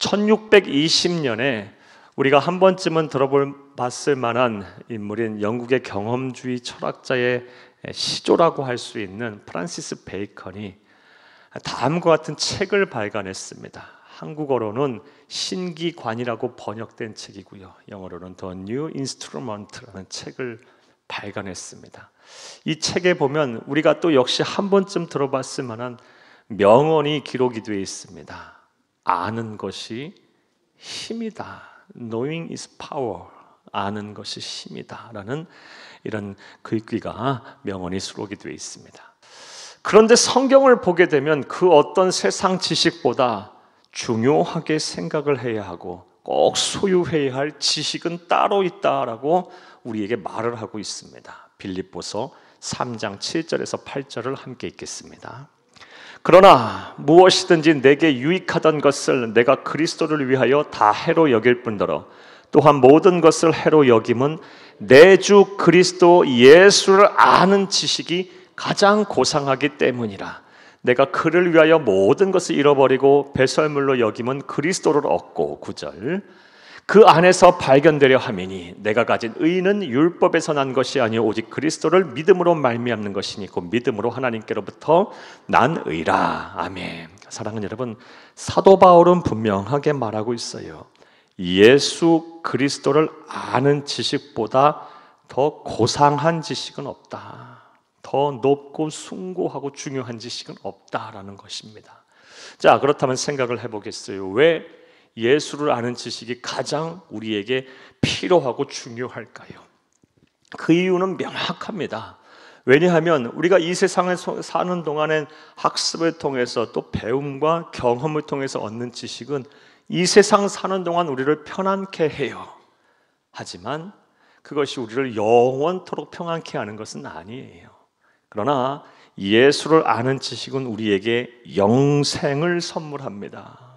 1620년에 우리가 한 번쯤은 들어봤을 만한 인물인 영국의 경험주의 철학자의 시조라고 할 수 있는 프란시스 베이컨이 다음과 같은 책을 발간했습니다. 한국어로는 신기관이라고 번역된 책이고요, 영어로는 The New Instrument라는 책을 발간했습니다. 이 책에 보면 우리가 또 역시 한 번쯤 들어봤을 만한 명언이 기록이 되어 있습니다. 아는 것이 힘이다. Knowing is power. 아는 것이 힘이다 라는 이런 글귀가 명언이 수록이 되어 있습니다. 그런데 성경을 보게 되면 그 어떤 세상 지식보다 중요하게 생각을 해야 하고 꼭 소유해야 할 지식은 따로 있다라고 우리에게 말을 하고 있습니다. 빌립보서 3장 7절에서 8절을 함께 읽겠습니다. 그러나 무엇이든지 내게 유익하던 것을 내가 그리스도를 위하여 다 해로 여길 뿐더러 또한 모든 것을 해로 여김은 내 주 그리스도 예수를 아는 지식이 가장 고상하기 때문이라. 내가 그를 위하여 모든 것을 잃어버리고 배설물로 여김은 그리스도를 얻고 9절 그 안에서 발견되려 함이니 내가 가진 의는 율법에서 난 것이 아니요 오직 그리스도를 믿음으로 말미암는 것이니 곧 믿음으로 하나님께로부터 난 의라. 아멘. 사랑하는 여러분, 사도 바울은 분명하게 말하고 있어요. 예수 그리스도를 아는 지식보다 더 고상한 지식은 없다. 더 높고 숭고하고 중요한 지식은 없다라는 것입니다. 자, 그렇다면 생각을 해보겠어요. 왜 예수를 아는 지식이 가장 우리에게 필요하고 중요할까요? 그 이유는 명확합니다. 왜냐하면 우리가 이 세상에 사는 동안엔 학습을 통해서 또 배움과 경험을 통해서 얻는 지식은 이 세상 사는 동안 우리를 편안케 해요. 하지만 그것이 우리를 영원토록 평안케 하는 것은 아니에요. 그러나 예수를 아는 지식은 우리에게 영생을 선물합니다.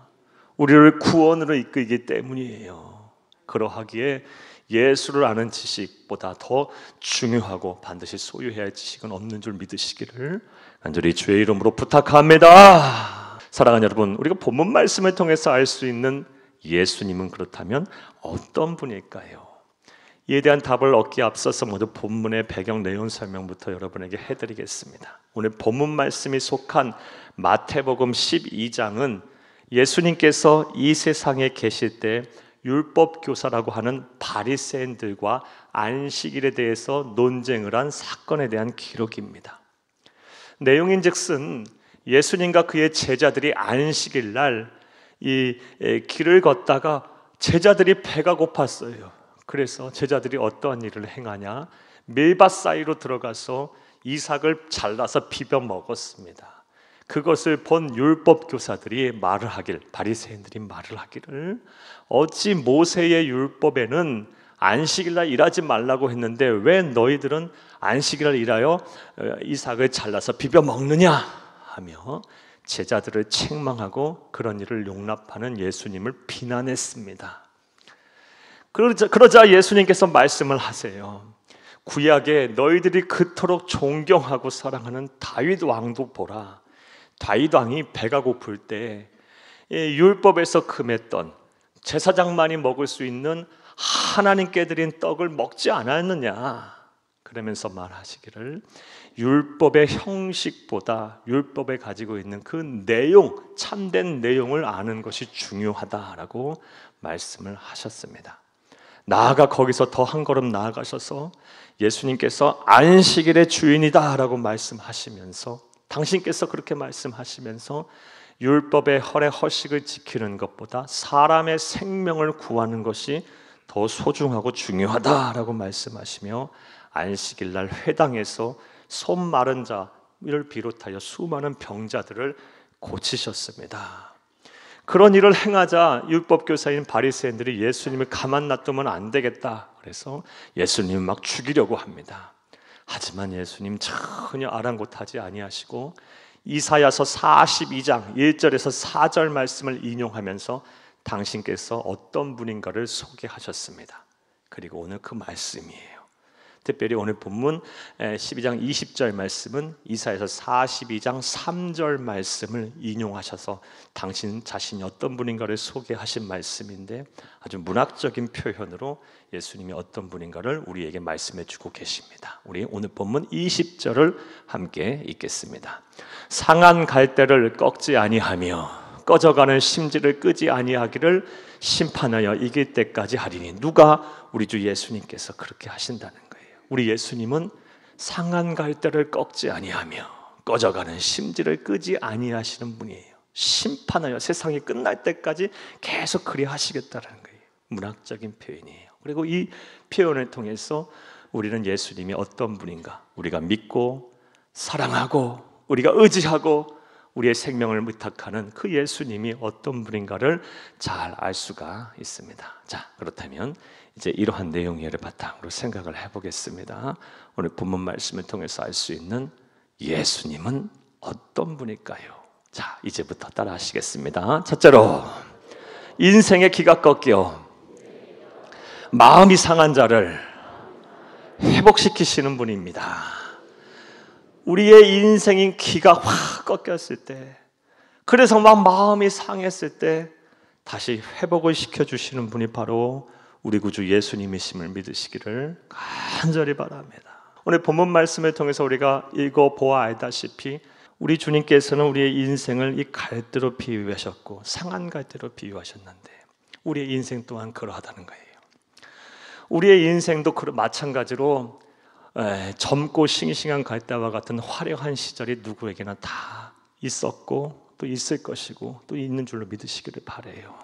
우리를 구원으로 이끌기 때문이에요. 그러하기에 예수를 아는 지식보다 더 중요하고 반드시 소유해야 할 지식은 없는 줄 믿으시기를 간절히 주의 이름으로 부탁합니다. 사랑하는 여러분, 우리가 본문 말씀을 통해서 알 수 있는 예수님은 그렇다면 어떤 분일까요? 이에 대한 답을 얻기에 앞서서 먼저 본문의 배경 내용 설명부터 여러분에게 해드리겠습니다. 오늘 본문 말씀이 속한 마태복음 12장은 예수님께서 이 세상에 계실 때 율법교사라고 하는 바리새인들과 안식일에 대해서 논쟁을 한 사건에 대한 기록입니다. 내용인즉슨 예수님과 그의 제자들이 안식일 날 이 길을 걷다가 제자들이 배가 고팠어요. 그래서 제자들이 어떠한 일을 행하냐? 밀밭 사이로 들어가서 이삭을 잘라서 비벼 먹었습니다. 그것을 본 율법 교사들이 말을 하길, 바리새인들이 말을 하기를, 어찌 모세의 율법에는 안식일날 일하지 말라고 했는데 왜 너희들은 안식일날 일하여 이삭을 잘라서 비벼 먹느냐 하며 제자들을 책망하고 그런 일을 용납하는 예수님을 비난했습니다. 그러자 예수님께서 말씀을 하세요. 구약에 너희들이 그토록 존경하고 사랑하는 다윗 왕도 보라. 다윗 왕이 배가 고플 때 율법에서 금했던 제사장만이 먹을 수 있는 하나님께 드린 떡을 먹지 않았느냐. 그러면서 말하시기를 율법의 형식보다 율법에 가지고 있는 그 내용, 참된 내용을 아는 것이 중요하다라고 말씀을 하셨습니다. 나아가 거기서 더 한 걸음 나아가셔서 예수님께서 안식일의 주인이다라고 말씀하시면서, 당신께서 그렇게 말씀하시면서 율법의 허식을 지키는 것보다 사람의 생명을 구하는 것이 더 소중하고 중요하다라고 말씀하시며 안식일 날 회당에서 손 마른 자를 비롯하여 수많은 병자들을 고치셨습니다. 그런 일을 행하자 율법교사인 바리새인들이 예수님을 가만 놔두면 안 되겠다. 그래서 예수님을 막 죽이려고 합니다. 하지만 예수님 전혀 아랑곳하지 아니하시고 이사야서 42장 1절에서 4절 말씀을 인용하면서 당신께서 어떤 분인가를 소개하셨습니다. 그리고 오늘 그 말씀이에요. 특별히 오늘 본문 12장 20절 말씀은 이사야서 42장 3절 말씀을 인용하셔서 당신 자신이 어떤 분인가를 소개하신 말씀인데 아주 문학적인 표현으로 예수님이 어떤 분인가를 우리에게 말씀해 주고 계십니다. 우리 오늘 본문 20절을 함께 읽겠습니다. 상한 갈대를 꺾지 아니하며 꺼져가는 심지를 끄지 아니하기를 심판하여 이길 때까지 하리니. 누가? 우리 주 예수님께서 그렇게 하신다는 거예요. 우리 예수님은 상한 갈대를 꺾지 아니하며 꺼져가는 심지를 끄지 아니하시는 분이에요. 심판하여 세상이 끝날 때까지 계속 그리 하시겠다는 거예요. 문학적인 표현이에요. 그리고 이 표현을 통해서 우리는 예수님이 어떤 분인가, 우리가 믿고 사랑하고 우리가 의지하고 우리의 생명을 의탁하는 그 예수님이 어떤 분인가를 잘 알 수가 있습니다. 자, 그렇다면 이제 이러한 내용을 바탕으로 생각을 해보겠습니다. 오늘 본문 말씀을 통해서 알 수 있는 예수님은 어떤 분일까요? 자, 이제부터 따라 하시겠습니다. 첫째로, 인생의 기가 꺾여 마음이 상한 자를 회복시키시는 분입니다. 우리의 인생인 기가 확 꺾였을 때, 그래서 막 마음이 상했을 때 다시 회복을 시켜주시는 분이 바로 우리 구주 예수님이심을 믿으시기를 간절히 바랍니다. 오늘 본문 말씀을 통해서 우리가 읽어보아 알다시피 우리 주님께서는 우리의 인생을 이 갈대로 비유하셨고 상한 갈대로 비유하셨는데 우리의 인생 또한 그러하다는 거예요. 우리의 인생도 마찬가지로 젊고 싱싱한 갈대와 같은 화려한 시절이 누구에게나 다 있었고 또 있을 것이고 또 있는 줄로 믿으시기를 바라요.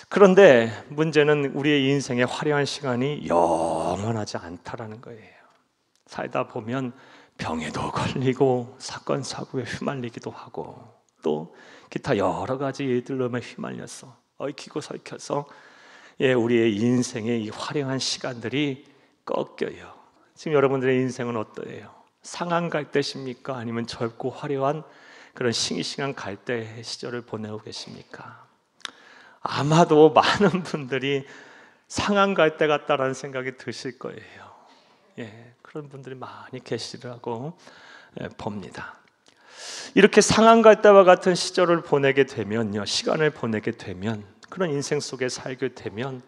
그런데 문제는 우리의 인생의 화려한 시간이 영원하지 않다라는 거예요. 살다 보면 병에도 걸리고 사건 사고에 휘말리기도 하고 또 기타 여러 가지 일들로 휘말려서 얽히고 설켜서 우리의 인생의 이 화려한 시간들이 꺾여요. 지금 여러분들의 인생은 어떠해요? 상한 갈대십니까? 아니면 젊고 화려한 그런 싱싱한 갈대 시절을 보내고 계십니까? 아마도 많은 분들이 상한 갈대 같다라는 생각이 드실 거예요. 그런 분들이 많이 계시라고 봅니다. 이렇게 상한 갈대와 같은 시절을 보내게 되면요, 시간을 보내게 되면, 그런 인생 속에 살게 되면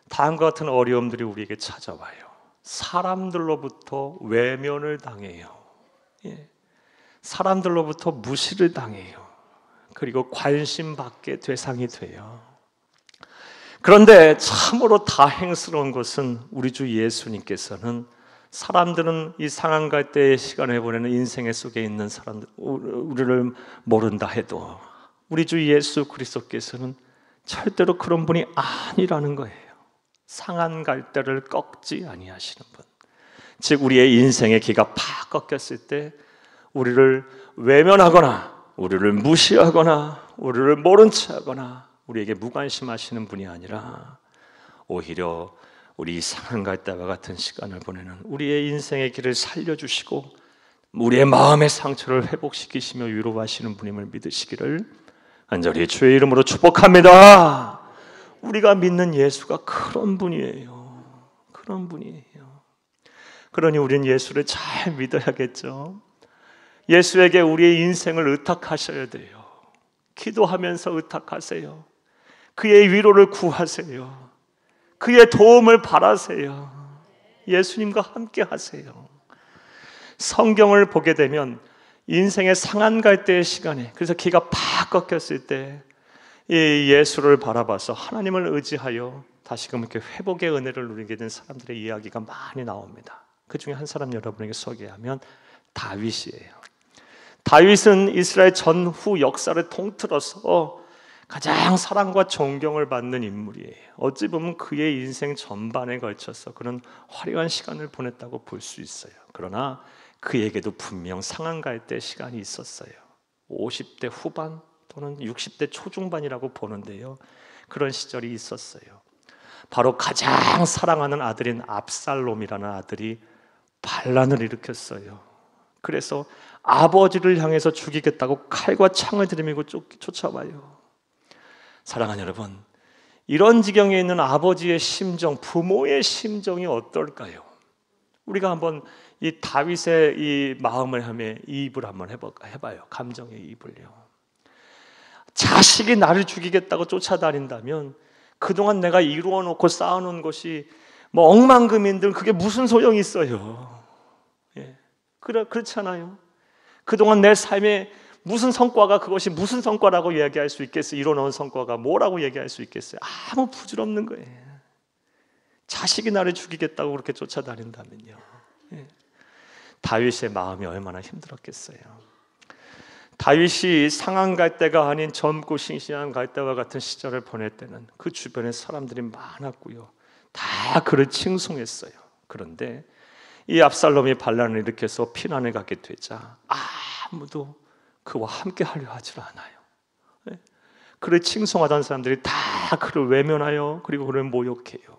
다음과 같은 어려움들이 우리에게 찾아와요. 사람들로부터 외면을 당해요. 사람들로부터 무시를 당해요. 그리고 관심받게 대상이 돼요. 그런데 참으로 다행스러운 것은 우리 주 예수님께서는 사람들은 이 상한 갈대의 시간을 보내는 인생 속에 있는 사람들, 우리를 모른다 해도 우리 주 예수 그리스도께서는 절대로 그런 분이 아니라는 거예요. 상한 갈대를 꺾지 아니하시는 분, 즉 우리의 인생의 기가 팍 꺾였을 때 우리를 외면하거나 우리를 무시하거나 우리를 모른 채 하거나 우리에게 무관심하시는 분이 아니라 오히려 우리 상한 갈대와 같은 시간을 보내는 우리의 인생의 길을 살려주시고 우리의 마음의 상처를 회복시키시며 위로하시는 분임을 믿으시기를 간절히 주의 이름으로 축복합니다. 우리가 믿는 예수가 그런 분이에요. 그런 분이에요. 그러니 우리는 예수를 잘 믿어야겠죠. 예수에게 우리의 인생을 의탁하셔야 돼요. 기도하면서 의탁하세요. 그의 위로를 구하세요. 그의 도움을 바라세요. 예수님과 함께 하세요. 성경을 보게 되면 인생의 상한 갈대의 시간에, 그래서 기가 팍 꺾였을 때 이 예수를 바라봐서 하나님을 의지하여 다시금 이렇게 회복의 은혜를 누리게 된 사람들의 이야기가 많이 나옵니다. 그 중에 한 사람 여러분에게 소개하면 다윗이에요. 다윗은 이스라엘 전후 역사를 통틀어서 가장 사랑과 존경을 받는 인물이에요. 어찌 보면 그의 인생 전반에 걸쳐서 그런 화려한 시간을 보냈다고 볼 수 있어요. 그러나 그에게도 분명 상한 갈대 시간이 있었어요. 50대 후반 또는 60대 초중반이라고 보는데요, 그런 시절이 있었어요. 바로 가장 사랑하는 아들인 압살롬이라는 아들이 반란을 일으켰어요. 그래서 아버지를 향해서 죽이겠다고 칼과 창을 들이밀고 쫓아와요. 사랑하는 여러분, 이런 지경에 있는 아버지의 심정, 부모의 심정이 어떨까요? 우리가 한번 이 다윗의 이 마음을 하며 이입을 한번 해봐요. 감정의 이입을요. 자식이 나를 죽이겠다고 쫓아다닌다면 그동안 내가 이루어 놓고 쌓아놓은 것이 뭐 억만금인들 그게 무슨 소용이 있어요. 예. 그렇잖아요. 그동안 내 삶에 무슨 성과가 그것이 무슨 성과라고 이야기할 수 있겠어요? 이뤄놓은 성과가 뭐라고 얘기할 수 있겠어요? 아무 부질없는 거예요. 자식이 나를 죽이겠다고 그렇게 쫓아다닌다면요. 예. 다윗의 마음이 얼마나 힘들었겠어요. 다윗이 상한 갈대가 아닌 젊고 싱싱한 갈대와 같은 시절을 보낼 때는 그 주변에 사람들이 많았고요. 다 그를 칭송했어요. 그런데 이 압살롬이 반란을 일으켜서 피난을 가게 되자 아무도 그와 함께 하려 하질 않아요. 그를 칭송하던 사람들이 다 그를 외면하여 그리고 그를 모욕해요.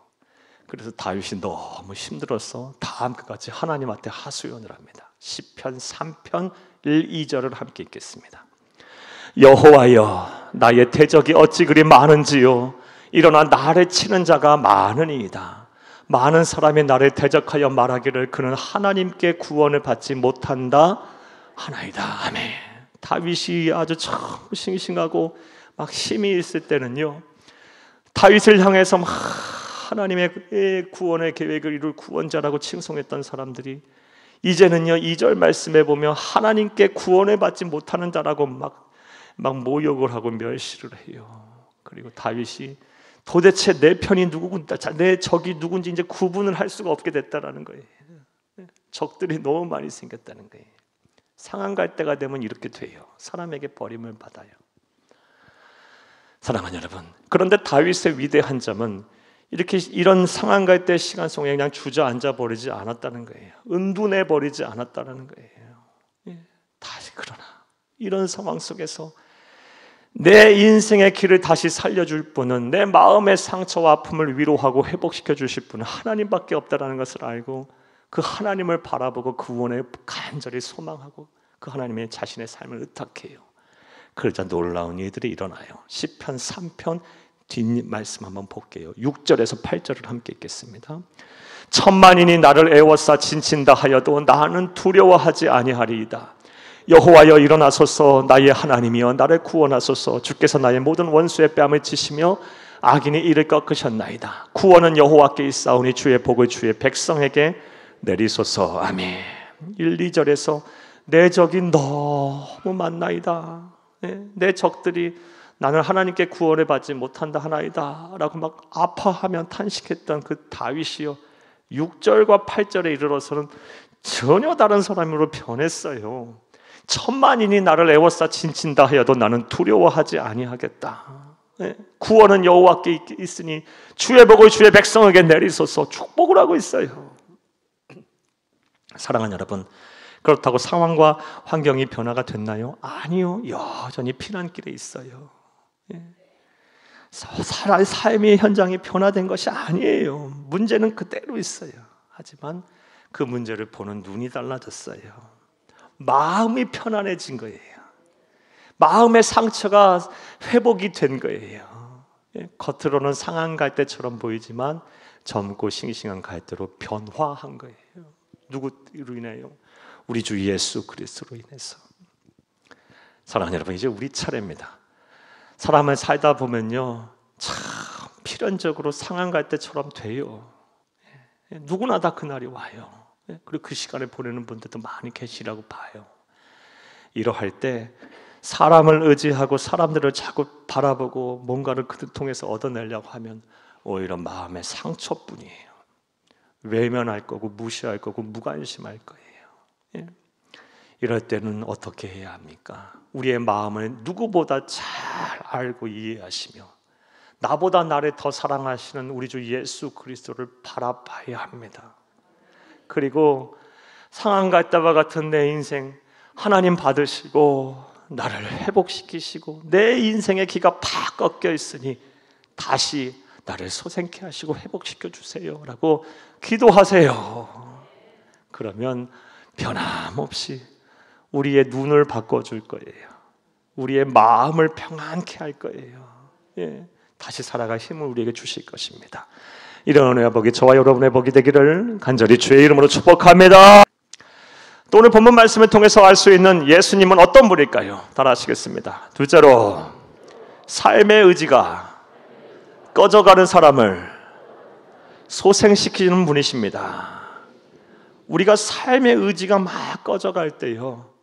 그래서 다윗이 너무 힘들어서 다음 같이 하나님한테 하소연을 합니다. 시편 3편 1, 2절을 함께 읽겠습니다. 여호와여, 나의 대적이 어찌 그리 많은지요. 일어나 나를 치는 자가 많으니이다. 많은 사람이 나를 대적하여 말하기를 그는 하나님께 구원을 받지 못한다 하나이다. 아멘. 다윗이 아주 참 싱싱하고 막 힘이 있을 때는요, 다윗을 향해서 막 하나님의 구원의 계획을 이룰 구원자라고 칭송했던 사람들이 이제는요 2절 말씀에 보면 하나님께 구원을 받지 못하는 자라고 막 모욕을 하고 멸시를 해요. 그리고 다윗이 도대체 내 편이 누구군, 내 적이 누군지 이제 구분을 할 수가 없게 됐다라는 거예요. 적들이 너무 많이 생겼다는 거예요. 상한 갈 때가 되면 이렇게 돼요. 사람에게 버림을 받아요. 사랑하는 여러분, 그런데 다윗의 위대한 점은 이런 상한 갈 때 시간 속에 그냥 주저앉아 버리지 않았다는 거예요. 은둔해 버리지 않았다는 거예요. 다시 그러나 이런 상황 속에서 내 인생의 길을 다시 살려줄 분은, 내 마음의 상처와 아픔을 위로하고 회복시켜 주실 분은 하나님밖에 없다는 것을 알고 그 하나님을 바라보고 구원에 간절히 소망하고 그 하나님의 자신의 삶을 의탁해요. 그러자 놀라운 일들이 일어나요. 시편 3편 뒷말씀 한번 볼게요. 6절에서 8절을 함께 읽겠습니다. 천만인이 나를 애워싸 진친다 하여도 나는 두려워하지 아니하리이다. 여호와여 일어나소서. 나의 하나님이여 나를 구원하소서. 주께서 나의 모든 원수의 뺨을 치시며 악인이 이를 꺾으셨나이다. 구원은 여호와께 있사오니 주의 복을 주의 백성에게 내리소서. 아멘. 1, 2절에서 내 적이 너무 많나이다. 내 적들이 나는 하나님께 구원을 받지 못한다 하나이다 라고 막 아파하며 탄식했던 그 다윗이요 6절과 8절에 이르러서는 전혀 다른 사람으로 변했어요. 천만인이 나를 애워싸 진친다 하여도 나는 두려워하지 아니하겠다. 구원은 여호와께 있으니 주의 복을 주의 백성에게 내리소서. 축복을 하고 있어요. 사랑하는 여러분, 그렇다고 상황과 환경이 변화가 됐나요? 아니요. 여전히 피난길에 있어요. 삶의 현장이 변화된 것이 아니에요. 문제는 그대로 있어요. 하지만 그 문제를 보는 눈이 달라졌어요. 마음이 편안해진 거예요. 마음의 상처가 회복이 된 거예요. 겉으로는 상한 갈대처럼 보이지만 젊고 싱싱한 갈대로 변화한 거예요. 누구로 인해요? 우리 주 예수 그리스도로 인해서. 사랑하는 여러분, 이제 우리 차례입니다. 사람을 살다 보면요 참 필연적으로 상한 갈대처럼 돼요. 누구나 다 그날이 와요. 그리고 그 시간을 보내는 분들도 많이 계시라고 봐요. 이러할 때 사람을 의지하고 사람들을 자꾸 바라보고 뭔가를 그들 통해서 얻어내려고 하면 오히려 마음의 상처뿐이에요. 외면할 거고 무시할 거고 무관심할 거예요. 이럴 때는 어떻게 해야 합니까? 우리의 마음을 누구보다 잘 알고 이해하시며 나보다 나를 더 사랑하시는 우리 주 예수 그리스도를 바라봐야 합니다. 그리고 상한 갈대와 같은 내 인생 하나님 받으시고 나를 회복시키시고 내 인생의 기가 팍 꺾여 있으니 다시 나를 소생케 하시고 회복시켜 주세요 라고 기도하세요. 그러면 변함없이 우리의 눈을 바꿔줄 거예요. 우리의 마음을 평안케 할 거예요. 다시 살아갈 힘을 우리에게 주실 것입니다. 이런 은혜와 복이 저와 여러분의 복이 되기를 간절히 주의 이름으로 축복합니다. 또 오늘 본문 말씀을 통해서 알 수 있는 예수님은 어떤 분일까요? 따라 하시겠습니다. 둘째로, 삶의 의지가 꺼져가는 사람을 소생시키는 분이십니다. 우리가 삶의 의지가 막 꺼져갈 때요,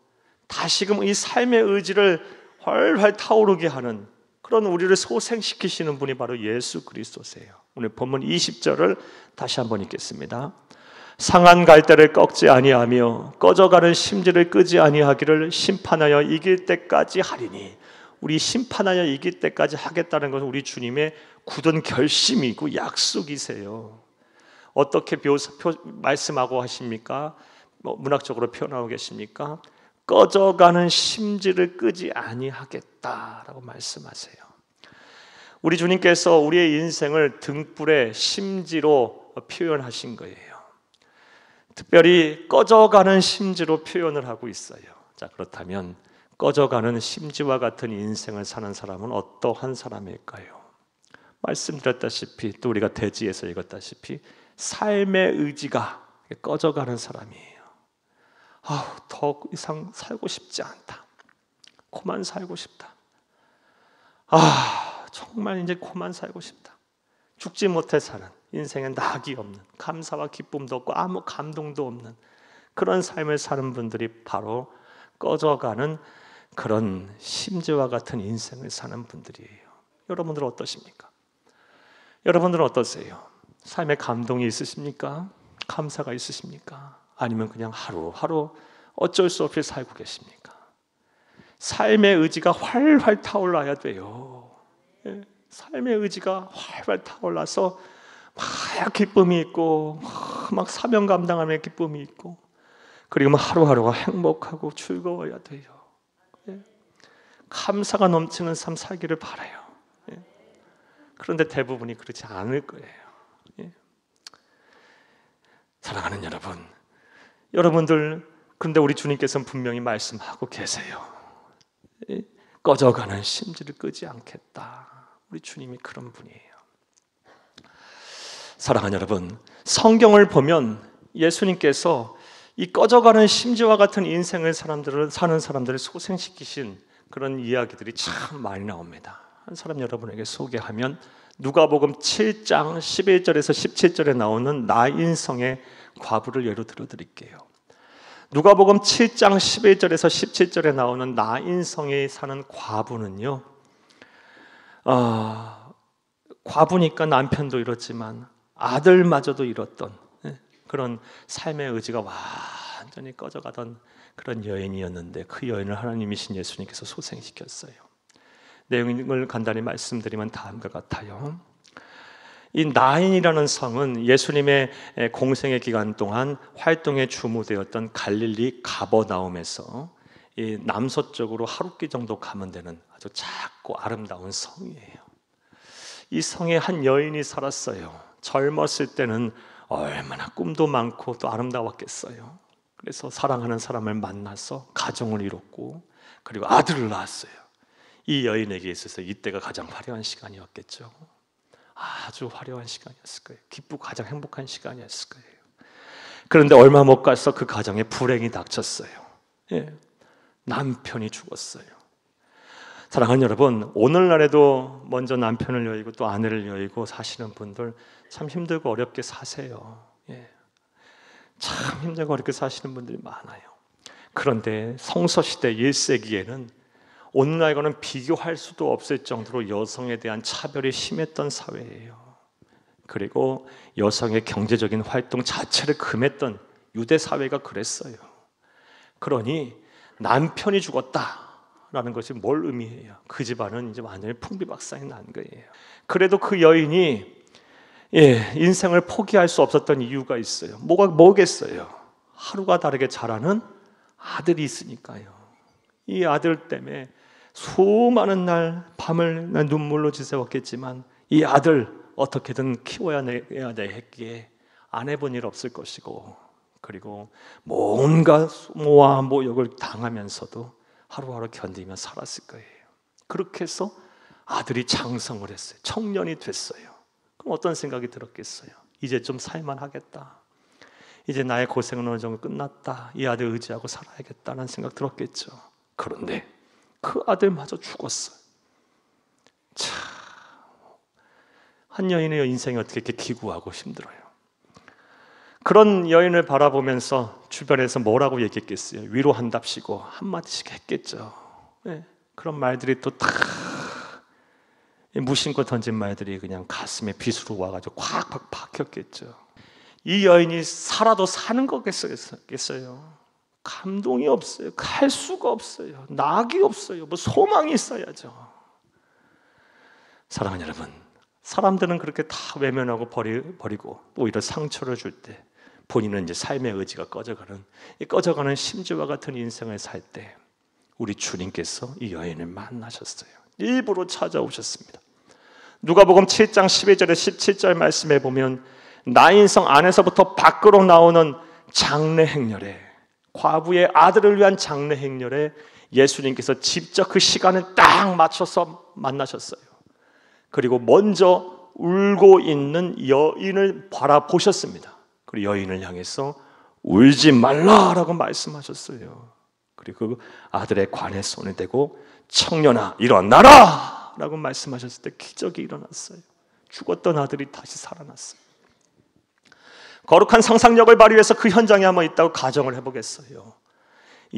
다시금 이 삶의 의지를 활활 타오르게 하는 그런 우리를 소생시키시는 분이 바로 예수 그리스도세요. 오늘 본문 20절을 다시 한번 읽겠습니다. 상한 갈대를 꺾지 아니하며 꺼져가는 심지를 끄지 아니하기를 심판하여 이길 때까지 하리니. 우리 심판하여 이길 때까지 하겠다는 것은 우리 주님의 굳은 결심이고 약속이세요. 어떻게 말씀하고 하십니까? 문학적으로 표현하고 계십니까? 꺼져가는 심지를 끄지 아니하겠다라고 말씀하세요. 우리 주님께서 우리의 인생을 등불의 심지로 표현하신 거예요. 특별히 꺼져가는 심지로 표현을 하고 있어요. 자, 그렇다면 꺼져가는 심지와 같은 인생을 사는 사람은 어떠한 사람일까요? 말씀드렸다시피, 또 우리가 대지에서 읽었다시피 삶의 의지가 꺼져가는 사람이에요. 더 이상 살고 싶지 않다. 그만 살고 싶다. 정말 이제 그만 살고 싶다. 죽지 못해 사는, 인생에 낙이 없는, 감사와 기쁨도 없고 아무 감동도 없는 그런 삶을 사는 분들이 바로 꺼져가는 그런 심지와 같은 인생을 사는 분들이에요. 여러분들은 어떠십니까? 여러분들은 어떠세요? 삶에 감동이 있으십니까? 감사가 있으십니까? 아니면 그냥 하루하루 어쩔 수 없이 살고 계십니까? 삶의 의지가 활활 타올라야 돼요. 삶의 의지가 활활 타올라서 막 기쁨이 있고 막 사명 감당함의 기쁨이 있고, 그리고 막 하루하루가 행복하고 즐거워야 돼요. 감사가 넘치는 삶 살기를 바라요. 그런데 대부분이 그렇지 않을 거예요. 사랑하는 여러분, 여러분들, 그런데 우리 주님께서는 분명히 말씀하고 계세요. 꺼져가는 심지를 끄지 않겠다. 우리 주님이 그런 분이에요. 사랑하는 여러분, 성경을 보면 예수님께서 이 꺼져가는 심지와 같은 인생을 사는 사람들을 소생시키신 그런 이야기들이 참 많이 나옵니다. 한 사람 여러분에게 소개하면 누가복음 7장 11절에서 17절에 나오는 나인성의 과부를 예로 들어드릴게요. 누가복음 7장 11절에서 17절에 나오는 나인성에 사는 과부는요, 과부니까 남편도 잃었지만 아들마저도 잃었던 그런 삶의 의지가 완전히 꺼져가던 그런 여인이었는데, 그 여인을 하나님이신 예수님께서 소생시켰어요. 내용을 간단히 말씀드리면 다음과 같아요. 이 나인이라는 성은 예수님의 공생의 기간 동안 활동의 주무되었던 갈릴리 가버나움에서 이 남서쪽으로 하루길 정도 가면 되는 아주 작고 아름다운 성이에요. 이 성에 한 여인이 살았어요. 젊었을 때는 얼마나 꿈도 많고 또 아름다웠겠어요. 그래서 사랑하는 사람을 만나서 가정을 이뤘고, 그리고 아들을 낳았어요. 이 여인에게 있어서 이때가 가장 화려한 시간이었겠죠. 아주 화려한 시간이었을 거예요. 기쁘고 가장 행복한 시간이었을 거예요. 그런데 얼마 못 가서 그 가정에 불행이 닥쳤어요. 남편이 죽었어요. 사랑하는 여러분, 오늘날에도 먼저 남편을 여의고 또 아내를 여의고 사시는 분들 참 힘들고 어렵게 사세요. 참 힘들고 어렵게 사시는 분들이 많아요. 그런데 성서시대 1세기에는 오늘날과는 비교할 수도 없을 정도로 여성에 대한 차별이 심했던 사회예요. 그리고 여성의 경제적인 활동 자체를 금했던 유대 사회가 그랬어요. 그러니 남편이 죽었다라는 것이 뭘 의미해요? 그 집안은 이제 완전히 풍비박산이 난 거예요. 그래도 그 여인이 인생을 포기할 수 없었던 이유가 있어요. 뭐겠어요? 하루가 다르게 자라는 아들이 있으니까요. 이 아들 때문에 수많은 날 밤을 눈물로 지새웠겠지만 이 아들 어떻게든 키워야 했기에 안 해본 일 없을 것이고, 그리고 뭔가 수모와 모욕을 당하면서도 하루하루 견디며 살았을 거예요. 그렇게 해서 아들이 장성을 했어요. 청년이 됐어요. 그럼 어떤 생각이 들었겠어요? 이제 좀 살만하겠다. 이제 나의 고생은 어느 정도 끝났다. 이 아들 의지하고 살아야겠다는 생각 들었겠죠. 그런데 그 아들마저 죽었어요. 참, 한 여인의 인생이 어떻게 이렇게 기구하고 힘들어요. 그런 여인을 바라보면서 주변에서 뭐라고 얘기했겠어요? 위로한답시고 한마디씩 했겠죠. 네, 그런 말들이 또 다 무심코 던진 말들이 그냥 가슴에 빗으로 와가지고 콱콱 박혔겠죠. 이 여인이 살아도 사는 거겠어요? 감동이 없어요. 갈 수가 없어요. 낙이 없어요. 뭐 소망이 있어야죠. 사랑하는 여러분, 사람들은 그렇게 다 외면하고 버리고 오히려 상처를 줄 때 본인은 이제 삶의 의지가 꺼져가는 심지와 같은 인생을 살 때 우리 주님께서 이 여인을 만나셨어요. 일부러 찾아오셨습니다. 누가복음 7장 12절에 17절 말씀에 보면 나인성 안에서부터 밖으로 나오는 장례 행렬에, 과부의 아들을 위한 장례 행렬에 예수님께서 직접 그 시간을 딱 맞춰서 만나셨어요. 그리고 먼저 울고 있는 여인을 바라보셨습니다. 그리고 여인을 향해서 울지 말라라고 말씀하셨어요. 그리고 그 아들의 관에 손을 대고 청년아 일어나라 라고 말씀하셨을 때 기적이 일어났어요. 죽었던 아들이 다시 살아났어요. 거룩한 상상력을 발휘해서 그 현장에 한번 있다고 가정을 해보겠어요.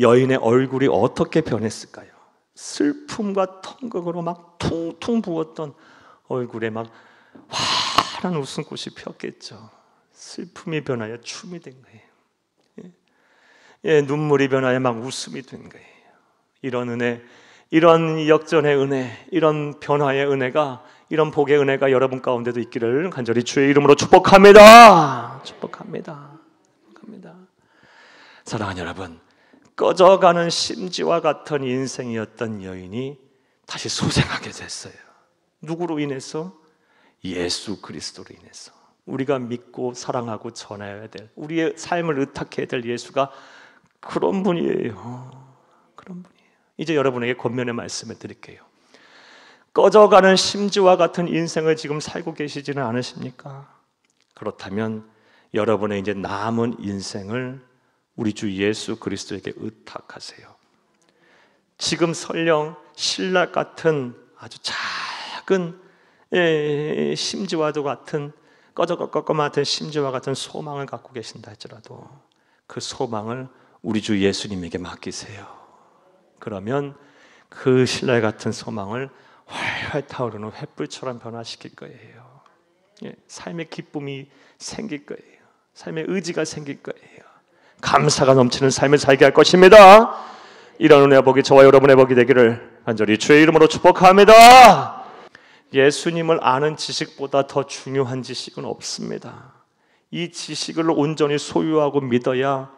여인의 얼굴이 어떻게 변했을까요? 슬픔과 통곡으로 막 퉁퉁 부었던 얼굴에 막 환한 웃음꽃이 폈겠죠. 슬픔이 변하여 춤이 된 거예요. 예, 눈물이 변하여 막 웃음이 된 거예요. 이런 은혜, 이런 역전의 은혜, 이런 변화의 은혜가, 이런 복의 은혜가 여러분 가운데도 있기를 간절히 주의 이름으로 축복합니다. 축복합니다. 사랑하는 여러분, 꺼져가는 심지와 같은 인생이었던 여인이 다시 소생하게 됐어요. 누구로 인해서? 예수 그리스도로 인해서. 우리가 믿고 사랑하고 전해야 될, 우리의 삶을 의탁해야 될 예수가 그런 분이에요. 그런 분이에요. 이제 여러분에게 권면의 말씀을 드릴게요. 꺼져가는 심지와 같은 인생을 지금 살고 계시지는 않으십니까? 그렇다면 여러분의 이제 남은 인생을 우리 주 예수 그리스도에게 의탁하세요. 지금 설령 신라 같은 아주 작은 심지와도 같은 꺼져꺼꺼mat은 심지와 같은 소망을 갖고 계신다 할지라도 그 소망을 우리 주 예수님에게 맡기세요. 그러면 그 신라 같은 소망을 활활 타오르는 횃불처럼 변화시킬 거예요. 삶의 기쁨이 생길 거예요. 삶의 의지가 생길 거예요. 감사가 넘치는 삶을 살게 할 것입니다. 이런 은혜와 복이 저와 여러분의 복이 되기를 간절히 주의 이름으로 축복합니다. 예수님을 아는 지식보다 더 중요한 지식은 없습니다. 이 지식을 온전히 소유하고 믿어야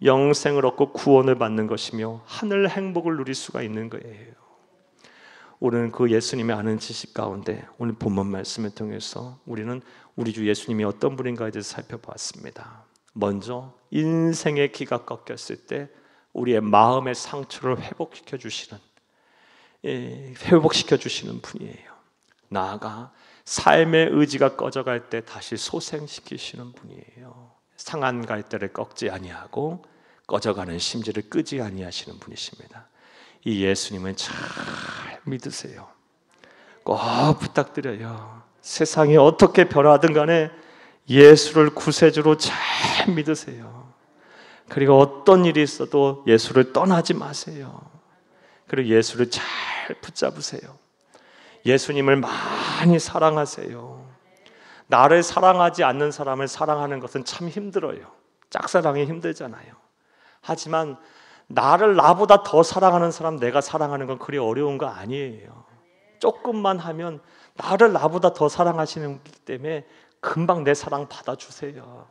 영생을 얻고 구원을 받는 것이며 하늘 행복을 누릴 수가 있는 거예요. 우리는 그 예수님의 아는 지식 가운데 오늘 본문 말씀을 통해서 우리는 우리 주 예수님이 어떤 분인가에 대해서 살펴보았습니다. 먼저 인생의 기가 꺾였을 때 우리의 마음의 상처를 회복시켜 주시는 분이에요. 나아가 삶의 의지가 꺼져갈 때 다시 소생시키시는 분이에요. 상한 갈대를 꺾지 아니하고 꺼져가는 심지를 끄지 아니하시는 분이십니다. 이 예수님은 잘 믿으세요. 꼭 부탁드려요. 세상이 어떻게 변화하든 간에 예수를 구세주로 잘 믿으세요. 그리고 어떤 일이 있어도 예수를 떠나지 마세요. 그리고 예수를 잘 붙잡으세요. 예수님을 많이 사랑하세요. 나를 사랑하지 않는 사람을 사랑하는 것은 참 힘들어요. 짝사랑이 힘들잖아요. 하지만 나보다 더 사랑하는 사람 내가 사랑하는 건 그리 어려운 거 아니에요. 조금만 하면 나보다 더 사랑하시는 분 때문에 금방 내 사랑 받아주세요.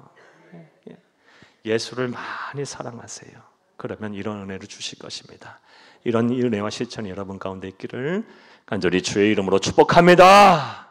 예수를 많이 사랑하세요. 그러면 이런 은혜를 주실 것입니다. 이런 은혜와 실천이 여러분 가운데 있기를 간절히 주의 이름으로 축복합니다.